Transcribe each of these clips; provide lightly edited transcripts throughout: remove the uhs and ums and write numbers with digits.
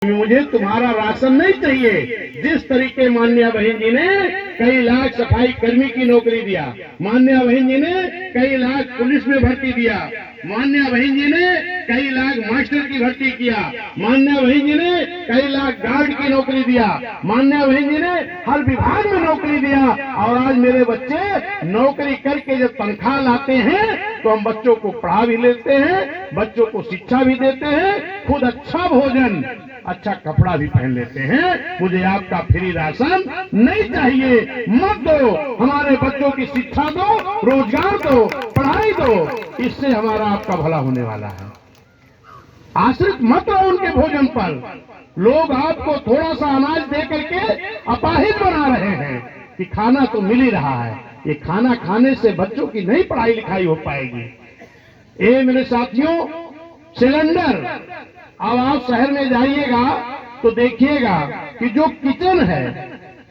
मुझे तुम्हारा राशन नहीं चाहिए। जिस तरीके माननीय बहन जी ने कई लाख सफाई कर्मी की नौकरी दिया, माननीय बहन जी ने कई लाख पुलिस में भर्ती दिया, माननीय बहन जी ने कई लाख मास्टर की भर्ती किया, माननीय बहन जी ने कई लाख गार्ड की नौकरी दिया, माननीय बहन जी ने हर विभाग में नौकरी दिया। और आज मेरे बच्चे नौकरी करके जब तनख्वाह लाते हैं तो हम बच्चों को पढ़ा भी लेते हैं, बच्चों को शिक्षा भी देते हैं, खुद अच्छा भोजन अच्छा कपड़ा भी पहन लेते हैं। मुझे आपका फ्री राशन नहीं चाहिए, मत दो। हमारे बच्चों की शिक्षा दो, रोजगार दो, पढ़ाई दो, इससे हमारा आपका भला होने वाला है। आश्रित मत रहो उनके भोजन पर। लोग आपको थोड़ा सा अनाज दे करके अपाहिज बना रहे हैं कि खाना तो मिल ही रहा है। ये खाना खाने से बच्चों की नहीं पढ़ाई लिखाई हो पाएगी। ये मेरे साथियों, सिलेंडर, अब आप शहर में जाइएगा तो देखिएगा कि जो किचन है,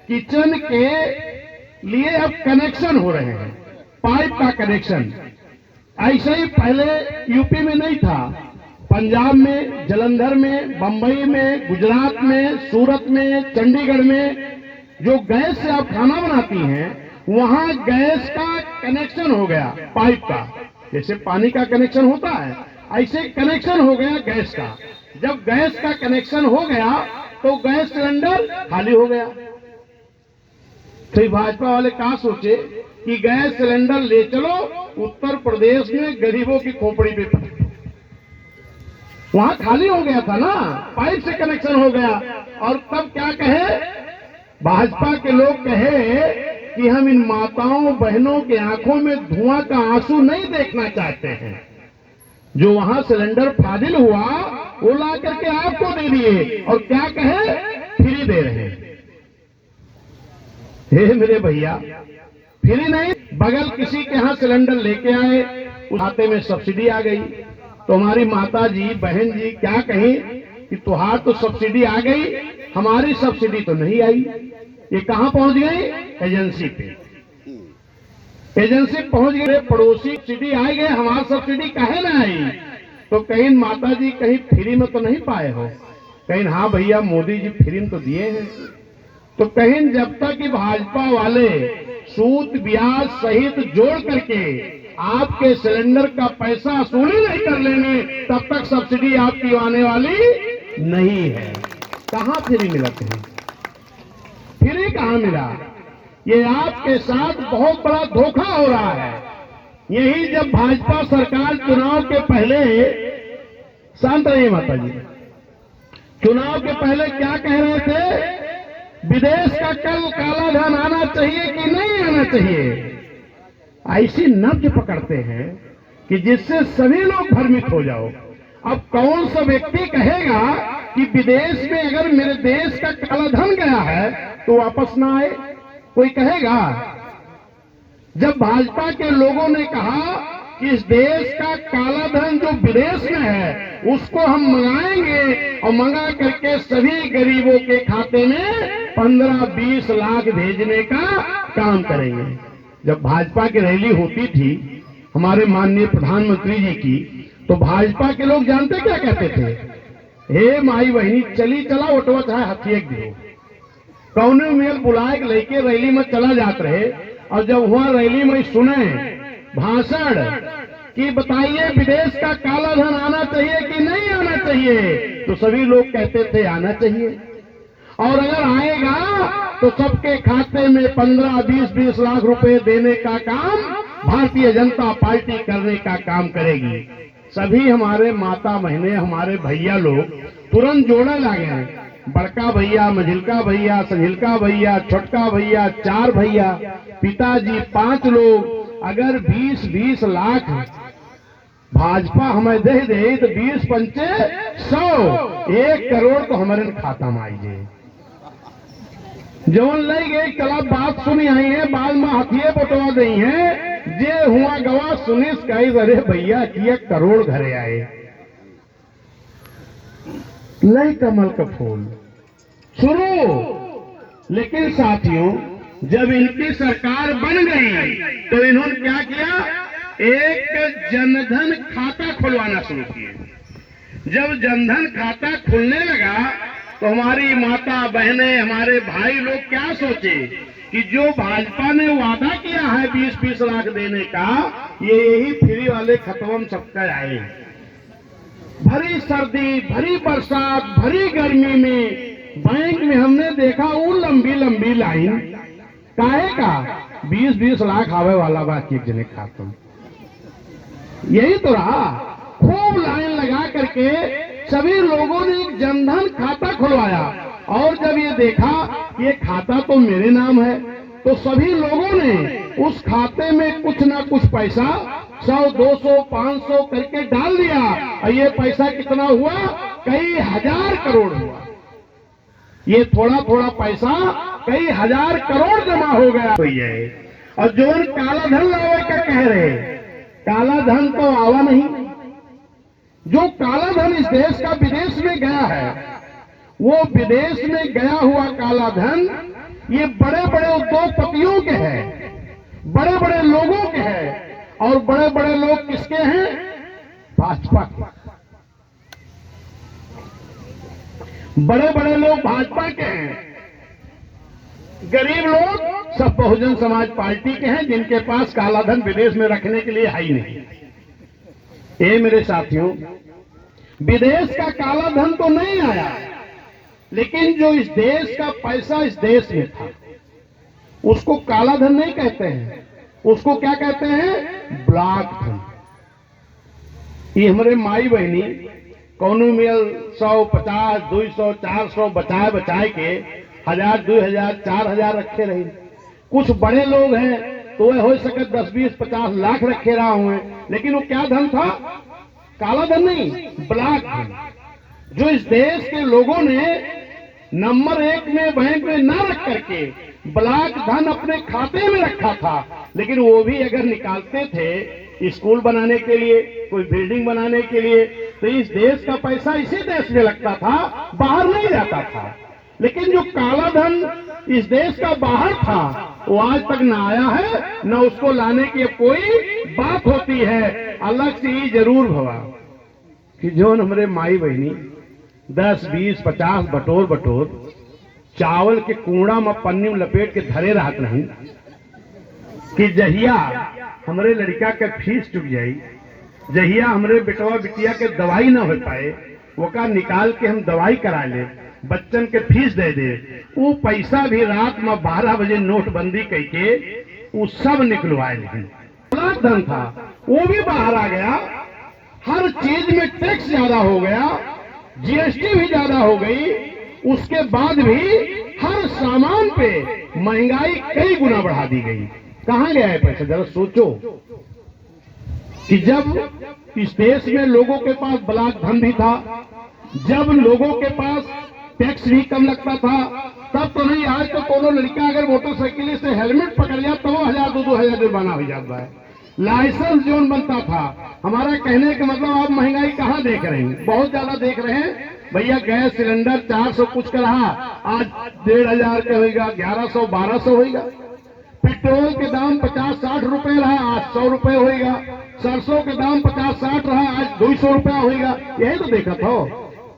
किचन के लिए अब कनेक्शन हो रहे हैं, पाइप का कनेक्शन। ऐसे ही पहले यूपी में नहीं था, पंजाब में, जलंधर में, बंबई में, गुजरात में, सूरत में, चंडीगढ़ में जो गैस से आप खाना बनाती हैं, वहां गैस का कनेक्शन हो गया, पाइप का। जैसे पानी का कनेक्शन होता है, ऐसे कनेक्शन हो गया गैस का। जब गैस का कनेक्शन हो गया तो गैस सिलेंडर खाली हो गया। तो भाजपा वाले कहा सोचे कि गैस सिलेंडर ले चलो उत्तर प्रदेश में गरीबों की खोपड़ी पे, वहां खाली हो गया था ना, पाइप से कनेक्शन हो गया। और तब क्या कहे भाजपा के लोग, कहे कि हम इन माताओं बहनों के आंखों में धुआं का आंसू नहीं देखना चाहते हैं। जो वहां सिलेंडर फाजिल हुआ वो ला करके आपको दे दिए और क्या कहे फ्री दे रहे हैं। हे मेरे भैया, फ्री नहीं, बगल किसी के यहां सिलेंडर लेके आए, उस खाते में सब्सिडी आ गई। तो हमारी माता जी बहन जी क्या कही कि तुहार तो सब्सिडी आ गई, हमारी सब्सिडी तो नहीं आई। ये कहां पहुंच गई? एजेंसी पे। एजेंसी पहुंच गए, पड़ोसी सब्सिडी आ गए, हमारी सब्सिडी काहे ना आई? तो कहीं माता जी कहीं फ्री में तो नहीं पाए हो? कहीं हाँ भैया मोदी जी फ्री में तो दिए हैं। तो कहीं जब तक कि भाजपा वाले सूद ब्याज सहित जोड़ करके आपके सिलेंडर का पैसा वसूली नहीं कर लेंगे, तब तक सब्सिडी आपकी आने वाली नहीं है। कहां फ्री मिला? कहीं फ्री कहां मिला? ये आपके साथ बहुत बड़ा धोखा हो रहा है। यही जब भाजपा सरकार चुनाव के पहले, शांत रहिए माता जी, चुनाव के पहले क्या कह रहे थे? विदेश का कल काला धन आना चाहिए कि नहीं आना चाहिए? ऐसी नब्ज पकड़ते हैं कि जिससे सभी लोग भ्रमित हो जाओ। अब कौन सा व्यक्ति कहेगा कि विदेश में अगर मेरे देश का काला धन गया है तो वापस ना आए? कोई कहेगा? जब भाजपा के लोगों ने कहा कि इस देश का काला धन जो विदेश में है उसको हम मंगाएंगे और मंगा करके सभी गरीबों के खाते में 15-20 लाख भेजने का काम करेंगे। जब भाजपा की रैली होती थी हमारे माननीय प्रधानमंत्री जी की, तो भाजपा के लोग जानते क्या कहते थे? हे माई बहनी चली चला ओटवा चाहे हथियक दियो, कौने मेल बुलाए लेके रैली में चला जाते रहे। और जब वहां रैली में सुने भाषण कि बताइए विदेश का काला धन आना चाहिए कि नहीं आना चाहिए, तो सभी लोग कहते थे आना चाहिए, और अगर आएगा तो सबके खाते में 15-20 लाख रुपए देने का काम भारतीय जनता पार्टी करने का काम करेगी। सभी हमारे माता बहनें, हमारे भैया लोग तुरंत जोड़ने लगे, बड़का भैया, मझिलका भैया, संझिलका भैया, छोटका भैया, 4 भैया, पिताजी 5 लोग। अगर 20-20 लाख भाजपा हमें दे दे तो 20 पंचे 100, 1 करोड़ तो हमारे खाता में आई जाए। जवन ले गए कल बात सुनी आई है, बाद में हथिये बटवा गई है, जे हुआ गवा सुनिस कही, अरे भैया 1 करोड़ घरे आए। नहीं कमल का फूल शुरू। लेकिन साथियों, जब इनकी सरकार बन गई तो इन्होंने क्या किया? एक जनधन खाता खुलवाना शुरू किए। जब जनधन खाता खुलने लगा तो हमारी माता बहनें, हमारे भाई लोग क्या सोचे कि जो भाजपा ने वादा किया है 20-20 लाख देने का, ये यही फ्री वाले खत्म सबका आए। भरी सर्दी, भरी बरसात, भरी गर्मी में बैंक में हमने देखा वो लंबी लंबी लाइन काहे का 20-20 लाख आवे वाला बात एक जने खातम। यही तो रहा, खूब लाइन लगा करके सभी लोगों ने एक जनधन खाता खुलवाया और जब ये देखा ये खाता तो मेरे नाम है, तो सभी लोगों ने उस खाते में कुछ ना कुछ पैसा 100, 200, 500 करके डाल दिया और ये पैसा कितना हुआ, कई हजार करोड़ हुआ। ये थोड़ा थोड़ा पैसा कई हजार करोड़ जमा हो गया है। और जो काला धन लावे का कह रहे, काला धन तो आवा नहीं। जो काला धन इस देश का विदेश में गया है, वो विदेश में गया हुआ काला धन ये बड़े बड़े उद्योगपतियों के हैं, बड़े बड़े लोगों के हैं। और बड़े बड़े लोग किसके हैं? भाजपा के। बड़े बड़े लोग भाजपा के हैं, गरीब लोग सब बहुजन समाज पार्टी के हैं, जिनके पास काला धन विदेश में रखने के लिए है ही नहीं। ये मेरे साथियों, विदेश का काला धन तो नहीं आया, लेकिन जो इस देश का पैसा इस देश में था उसको काला धन नहीं कहते हैं, उसको क्या कहते हैं? ब्लैक धन। ये हमारे माई बहनी कौनो मिल 100, 50, 200, 400 बचाए बचाए के 1000, 2000, 4000 रखे रही। कुछ बड़े लोग हैं तो वह हो सके 10, 20, 50 लाख रखे रहा हुए, लेकिन वो क्या धन था? काला धन नहीं, ब्लैक धन। जो इस देश के लोगों ने नंबर 1 में बैंक में ना रख करके ब्लैक धन अपने खाते में रखा था, लेकिन वो भी अगर निकालते थे स्कूल बनाने के लिए, कोई बिल्डिंग बनाने के लिए, तो इस देश का पैसा इसी देश में लगता था, बाहर नहीं जाता था। लेकिन जो काला धन इस देश का बाहर था वो आज तक ना आया है, न उसको लाने की कोई बात होती है। अलग से ही जरूर भवा कि जो हमारे माई बहनी 10, 20, 50 बटोर चावल के कूड़ा में पन्नी में लपेट के धरे रहत नहीं कि जहिया हमरे लड़का के फीस चुक जाई, जहिया हमरे बेटवा बिटिया के दवाई ना हो पाए, वो का निकाल के हम दवाई करा ले, बच्चन के फीस दे दे, वो पैसा भी रात में 12 बजे नोटबंदी करके वो सब निकलवाए। ब्लैक धन था वो भी बाहर आ गया। हर चीज में टैक्स ज्यादा हो गया, जीएसटी भी ज्यादा हो गई, उसके बाद भी हर सामान पे महंगाई कई गुना बढ़ा दी गई। कहां गया है पैसा? जरा सोचो कि जब इस देश में लोगों के पास ब्लैक धन भी था, जब लोगों के पास टैक्स भी कम लगता था, तब तो नहीं। आज तो कोनो लड़का अगर मोटरसाइकिल से हेलमेट पकड़ लिया तो 1000, 2000 जुर्माना हो जाता है। लाइसेंस जोन बनता था। हमारा कहने का मतलब आप महंगाई कहाँ देख रहे हैं? बहुत ज्यादा देख रहे हैं भैया। गैस सिलेंडर 400 कुछ का रहा, आज 1500 का होगा, 1100, 1200 होगा। पेट्रोल के दाम 50-60 रुपए रहा, आज 100 रुपए होगा। सरसों के दाम 50-60 रहा, आज 200 रुपया होगा। यही तो देखा था,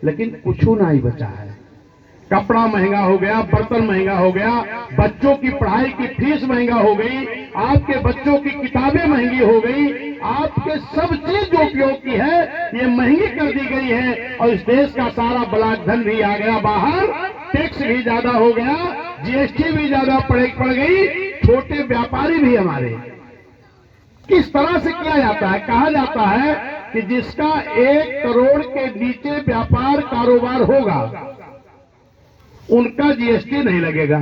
लेकिन कुछ ना ही बचा है। कपड़ा महंगा हो गया, बर्तन महंगा हो गया, बच्चों की पढ़ाई की फीस महंगा हो गई, आपके बच्चों की किताबें महंगी हो गई, आपके सब चीज जो उपयोग की है ये महंगी कर दी गई है। और इस देश का सारा ब्लैक धन भी आ गया बाहर, टैक्स भी ज्यादा हो गया, जीएसटी भी ज्यादा पड़ गई। छोटे व्यापारी भी हमारे किस तरह से किया जाता है? कहा जाता है कि जिसका 1 करोड़ के नीचे व्यापार कारोबार होगा उनका जीएसटी नहीं लगेगा।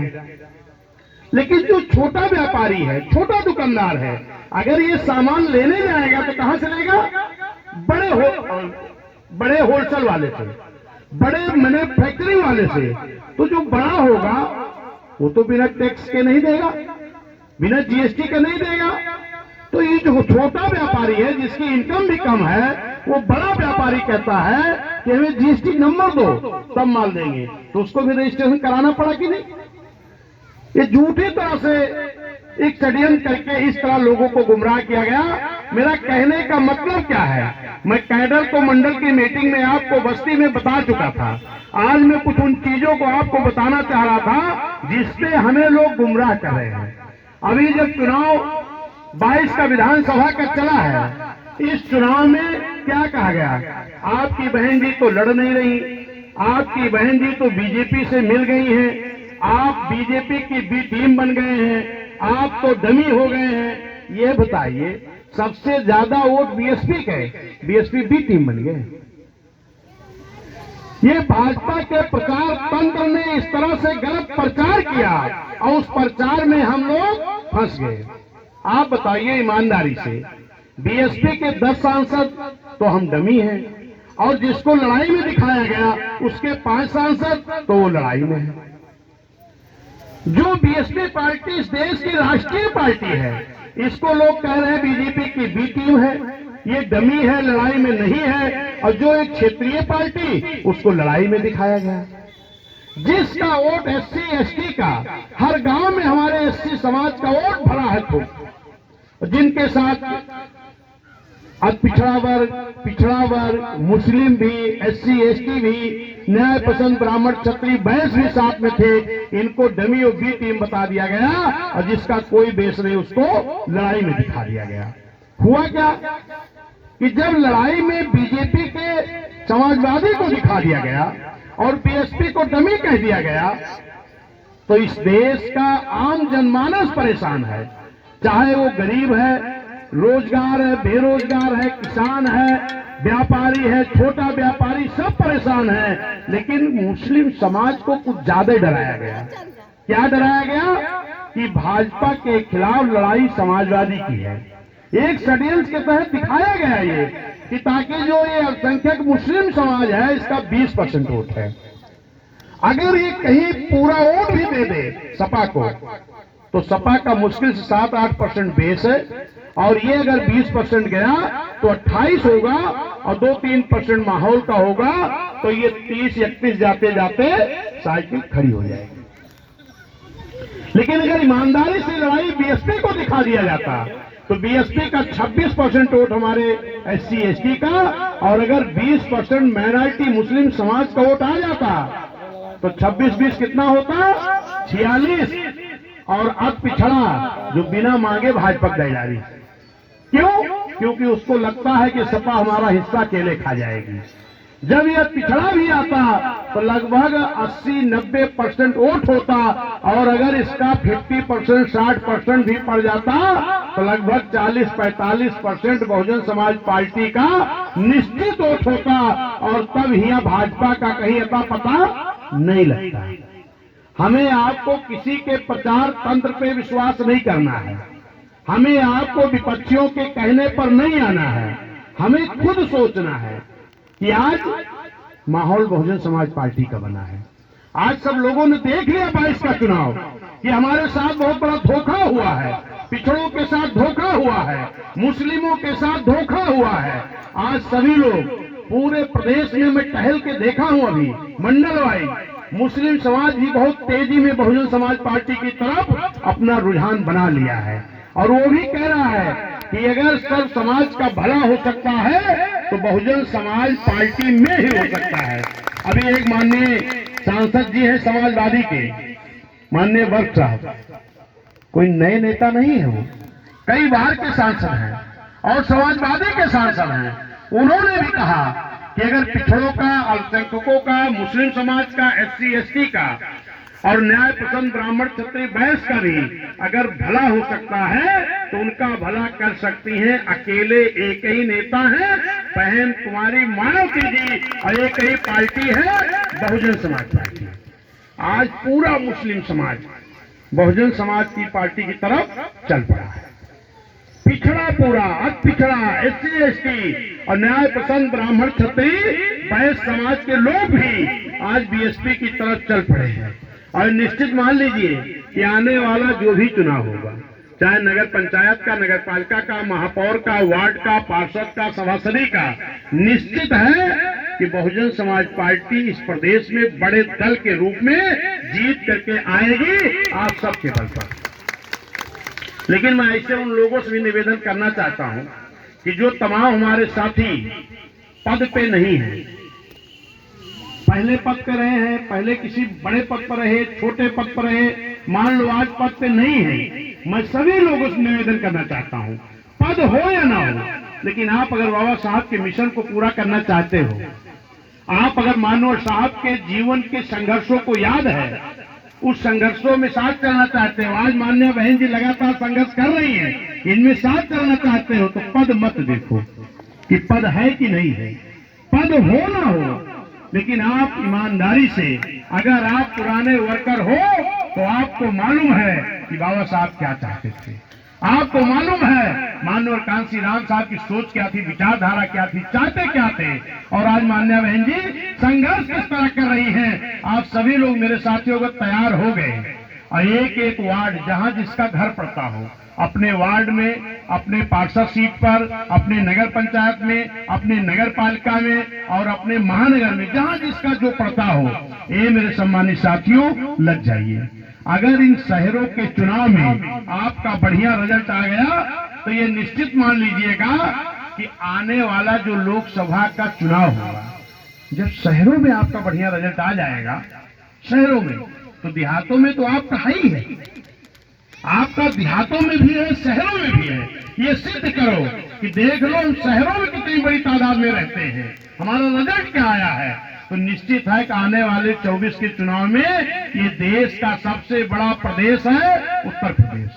लेकिन जो छोटा व्यापारी है, छोटा दुकानदार है, अगर ये सामान लेने जाएगा तो कहां से लेगा? बड़े होलसेल वाले से, बड़े मैन्युफैक्चरिंग वाले से। तो जो बड़ा होगा वो तो बिना टैक्स के नहीं देगा, बिना जीएसटी के नहीं देगा। तो ये जो छोटा व्यापारी है जिसकी इनकम भी कम है, वो बड़ा व्यापारी कहता है कि हमें जीएसटी नंबर दो तब माल देंगे, तो उसको भी रजिस्ट्रेशन कराना पड़ा कि नहीं? ये झूठी तरह से एक षड्यंत्र करके इस तरह लोगों को गुमराह किया गया मेरा कहने का मतलब क्या है? मैं कैडर को मंडल की मीटिंग में आपको बस्ती में बता चुका था। आज मैं कुछ उन चीजों को आपको बताना चाह रहा था जिससे हमें लोग गुमराह कर रहे हैं। अभी जब चुनाव 22 का विधानसभा का चला है, इस चुनाव में क्या कहा गया? आपकी बहन जी तो लड़ नहीं रही, आपकी बहन जी तो बीजेपी से मिल गई हैं, आप बीजेपी की बी टीम बन गए हैं, आप तो डमी हो गए हैं। ये बताइए, सबसे ज्यादा वोट बीएसपी के, बीएसपी बी टीम बन गए। ये भाजपा के प्रचार तंत्र ने इस तरह से गलत प्रचार किया और उस प्रचार में हम लोग फंस गए। आप बताइए ईमानदारी से, बीएसपी के 10 सांसद तो हम डमी हैं, और जिसको लड़ाई में दिखाया गया उसके 5 सांसद तो वो लड़ाई में है। जो बीएसपी पार्टी इस देश की राष्ट्रीय पार्टी है, इसको लोग कह रहे हैं बीजेपी की बी टीम है, ये डमी है, लड़ाई में नहीं है। और जो एक क्षेत्रीय पार्टी, उसको लड़ाई में दिखाया गया। जिसका वोट एससी एसटी का, हर गांव में हमारे एससी समाज का वोट भरा है खूब, जिनके साथ अब पिछड़ा वर्ग, मुस्लिम भी, एससी एसटी भी, न्याय पसंद ब्राह्मण क्षत्रिय बैस भी साथ में थे, इनको डमी और बी टीम बता दिया गया और जिसका कोई बेस नहीं उसको लड़ाई में दिखा दिया गया। हुआ क्या कि जब लड़ाई में बीजेपी के समाजवादी को दिखा दिया गया और बीएसपी को डमी कह दिया गया, तो इस देश का आम जनमानस परेशान है। चाहे वो गरीब है, रोजगार है, बेरोजगार है, किसान है, व्यापारी है, छोटा व्यापारी, सब परेशान है। लेकिन मुस्लिम समाज को कुछ ज्यादा डराया गया। क्या डराया गया? कि भाजपा के खिलाफ लड़ाई समाजवादी की है। एक षड्यंत्र के तहत दिखाया गया ये कि ताकि जो ये अल्पसंख्यक मुस्लिम समाज है, इसका 20% वोट है, अगर ये कहीं पूरा वोट भी दे दे सपा को, तो सपा का मुश्किल से 7-8% बेस है, और ये अगर 20% गया तो 28 होगा और 2-3% माहौल का होगा, तो ये 30-31 जाते जाते साइकिल खड़ी हो जाएगी। लेकिन अगर ईमानदारी से लड़ाई बीएसपी को दिखा दिया जाता तो बीएसपी का 26% वोट हमारे एससी एसटी का, और अगर 20% माइनॉरिटी मुस्लिम समाज का वोट आ जाता तो 26-20 कितना होता? 46। और अब पिछड़ा जो बिना मांगे भाजपा तैयारी। क्यों? क्योंकि उसको लगता है कि सपा हमारा हिस्सा अकेले खा जाएगी। जब यह पिछड़ा भी आता तो लगभग 80-90% वोट होता, और अगर इसका 50% 60% भी पड़ जाता तो लगभग 40-45% बहुजन समाज पार्टी का निश्चित वोट होता, और तब यहाँ भाजपा का कहीं अता पता नहीं लगता। हमें आपको किसी के प्रचार तंत्र पे विश्वास नहीं करना है, हमें आपको विपक्षियों के कहने पर नहीं आना है, हमें खुद सोचना है कि आज माहौल बहुजन समाज पार्टी का बना है। आज सब लोगों ने देख लिया 22 का चुनाव कि हमारे साथ बहुत बड़ा धोखा हुआ है, पिछड़ों के साथ धोखा हुआ है, मुस्लिमों के साथ धोखा हुआ है। आज सभी लोग पूरे प्रदेश में मैं टहल के देखा हूं, अभी मंडल वाइज मुस्लिम समाज भी बहुत तेजी में बहुजन समाज पार्टी की तरफ अपना रुझान बना लिया है, और वो भी कह रहा है कि अगर सब समाज का भला हो सकता है तो बहुजन समाज पार्टी में ही हो सकता है। अभी एक माननीय सांसद जी हैं समाजवादी के, माननीय वर्क साहब, कोई नए नेता नहीं है, वो कई बार के सांसद हैं और समाजवादी के सांसद हैं। उन्होंने भी कहा कि अगर पिछड़ों का, अल्पसंख्यकों का, मुस्लिम समाज का, एससी एसटी का और न्याय पसंद ब्राह्मण क्षत्रिय बैस का भी अगर भला हो सकता है तो उनका भला कर सकती हैं अकेले एक ही नेता है, बहन कुमारी मायावती जी, और एक ही पार्टी है बहुजन समाज पार्टी। आज पूरा मुस्लिम समाज बहुजन समाज की पार्टी की तरफ चल पड़ा है। पिछड़ा पूरा, अति पिछड़ा, एससी एसटी और न्याय पसंद ब्राह्मण क्षत्रिय बैस समाज के लोग भी आज बीएसपी की तरफ चल पड़े हैं। और निश्चित मान लीजिए कि आने वाला जो भी चुनाव होगा, चाहे नगर पंचायत का, नगर पालिका का, महापौर का, वार्ड का, पार्षद का, सभासदी का, निश्चित है कि बहुजन समाज पार्टी इस प्रदेश में बड़े दल के रूप में जीत करके आएगी आप सबके बल पर। लेकिन मैं ऐसे उन लोगों से भी निवेदन करना चाहता हूं कि जो तमाम हमारे साथी पद पे नहीं है, पहले पद पे रहे हैं, पहले किसी बड़े पद पर रहे, छोटे पद पर रहे, मान लो आज पद पे नहीं है, मैं सभी लोगों से निवेदन करना चाहता हूं, पद हो या ना हो, लेकिन आप अगर बाबा साहब के मिशन को पूरा करना चाहते हो, आप अगर मानो साहब के जीवन के संघर्षों को याद है, उस संघर्षों में साथ चलना चाहते हो, आज माननीय बहन जी लगातार संघर्ष कर रही हैं, इनमें साथ चलना चाहते हो, तो पद मत देखो कि पद है कि नहीं है, पद हो ना हो, लेकिन आप ईमानदारी से, अगर आप पुराने वर्कर हो तो आपको मालूम है कि बाबा साहब क्या चाहते थे, आपको मालूम है माननीय कांसी राम साहब की सोच क्या थी, विचारधारा क्या थी, चाहते क्या थे, और आज माननीय बहन जी संघर्ष किस तरह कर रही हैं। आप सभी लोग मेरे साथियों को तैयार हो गए और एक एक वार्ड जहां जिसका घर पड़ता हो, अपने वार्ड में, अपने पार्षद सीट पर, अपने नगर पंचायत में, अपने नगर पालिका में और अपने महानगर में, जहां जिसका जो पड़ता हो, ये मेरे सम्मानित साथियों लग जाइए। अगर इन शहरों के चुनाव में आपका बढ़िया रिजल्ट आ गया तो ये निश्चित मान लीजिएगा कि आने वाला जो लोकसभा का चुनाव होगा, जब शहरों में आपका बढ़िया रिजल्ट आ जाएगा, शहरों में, तो देहातों में तो आपका है ही है, आपका देहातों में भी है, शहरों में भी है। ये सिद्ध करो कि देख लो हम शहरों में कितनी बड़ी तादाद में रहते हैं, हमारा रिजल्ट क्या आया है। तो निश्चित है कि आने वाले 24 के चुनाव में ये देश का सबसे बड़ा प्रदेश है उत्तर प्रदेश,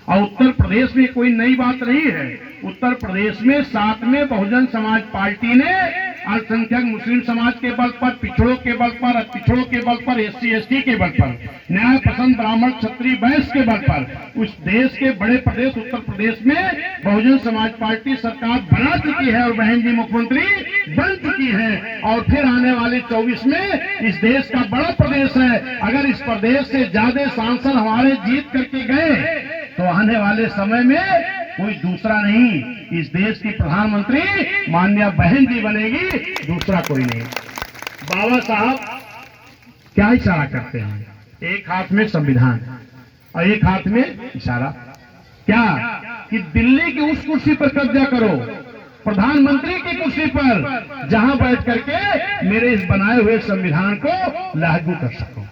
और उत्तर प्रदेश में कोई नई बात नहीं है। उत्तर प्रदेश में साथ में बहुजन समाज पार्टी ने अल्पसंख्यक मुस्लिम समाज के बल पर, पिछड़ों के बल पर, पिछड़ों के बल पर, SC ST के बल पर, न्याय पसंद ब्राह्मण क्षत्रिय वैश्य के बल पर, उस देश के बड़े प्रदेश उत्तर प्रदेश में बहुजन समाज पार्टी सरकार बना चुकी है और बहन जी मुख्यमंत्री बन चुकी है। और फिर आने वाले 24 में इस देश का बड़ा प्रदेश है, अगर इस प्रदेश से ज्यादा सांसद हमारे जीत करके गए तो आने वाले समय में कोई दूसरा नहीं, इस देश की प्रधानमंत्री माननीय बहन जी बनेगी, दूसरा कोई नहीं। बाबा साहब क्या इशारा करते हैं, एक हाथ में संविधान और एक हाथ में इशारा, क्या कि दिल्ली की उस कुर्सी पर कब्जा करो, प्रधानमंत्री की कुर्सी पर, जहां बैठ करके मेरे इस बनाए हुए संविधान को लागू कर सको।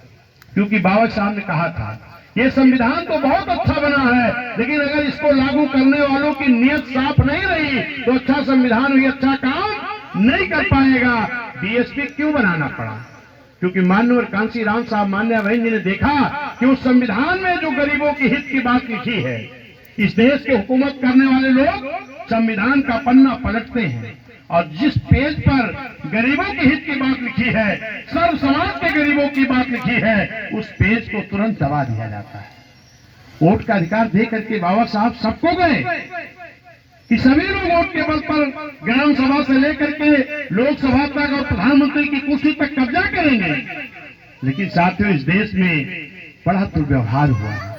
क्योंकि बाबा साहब ने कहा था ये संविधान तो बहुत अच्छा बना है, लेकिन अगर इसको लागू करने वालों की नीयत साफ नहीं रही तो अच्छा संविधान भी अच्छा काम नहीं कर पाएगा। DSP क्यों बनाना पड़ा? क्योंकि माननीय कांसी राम साहब मान्य बहन जी ने देखा कि उस संविधान में जो गरीबों की हित की बात लिखी है, इस देश के हुकूमत करने वाले लोग संविधान का पन्ना पलटते हैं और जिस पेज पर गरीबों के हित की बात लिखी है, सर्व समाज के गरीबों की बात लिखी है, उस पेज को तुरंत दबा दिया जाता है। वोट का अधिकार दे करके बाबा साहब सबको गए कि सभी लोग वोट के बल पर ग्राम सभा से लेकर के लोकसभा तक और प्रधानमंत्री की कुर्सी तक कब्जा करेंगे। लेकिन साथियों इस देश में बड़ा दुर्व्यवहार हुआ है।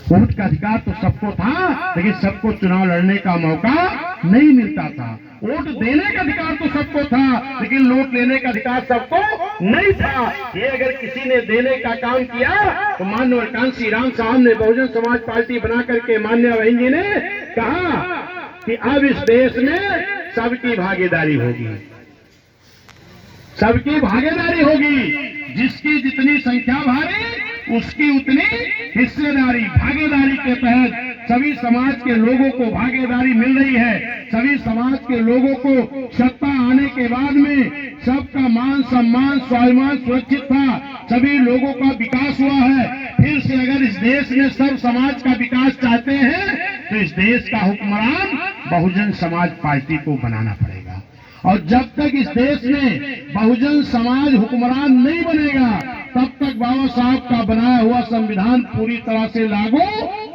वोट का अधिकार तो सबको था, लेकिन सबको चुनाव लड़ने का मौका नहीं मिलता था। वोट देने का अधिकार तो सबको था, लेकिन वोट लेने का अधिकार सबको नहीं था। ये अगर किसी ने देने का काम किया तो माननीय कांसी राम साहब ने बहुजन समाज पार्टी बना करके मान्य बहन जी ने कहा कि अब इस देश में सबकी भागीदारी होगी, सबकी भागीदारी होगी, जिसकी जितनी संख्या भारी उसकी उतनी हिस्सेदारी। भागीदारी के तहत सभी समाज के लोगों को भागीदारी मिल रही है। सभी समाज के लोगों को सत्ता आने के बाद में सबका मान सम्मान स्वाभिमान सुरक्षित था, सभी लोगों का विकास हुआ है। फिर से अगर इस देश में सब समाज का विकास चाहते हैं तो इस देश का हुक्मरान बहुजन समाज पार्टी को बनाना पड़ेगा। और जब तक इस देश में बहुजन समाज हुक्मरान नहीं बनेगा तब तक बाबा साहब का बनाया हुआ संविधान पूरी तरह से लागू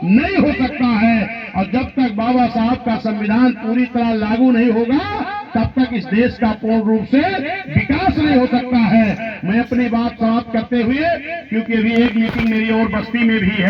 नहीं हो सकता है। और जब तक बाबा साहब का संविधान पूरी तरह लागू नहीं होगा तब तक इस देश का पूर्ण रूप से विकास नहीं हो सकता है। मैं अपनी बात समाप्त करते हुए, क्योंकि अभी एक मीटिंग मेरी और बस्ती में भी है।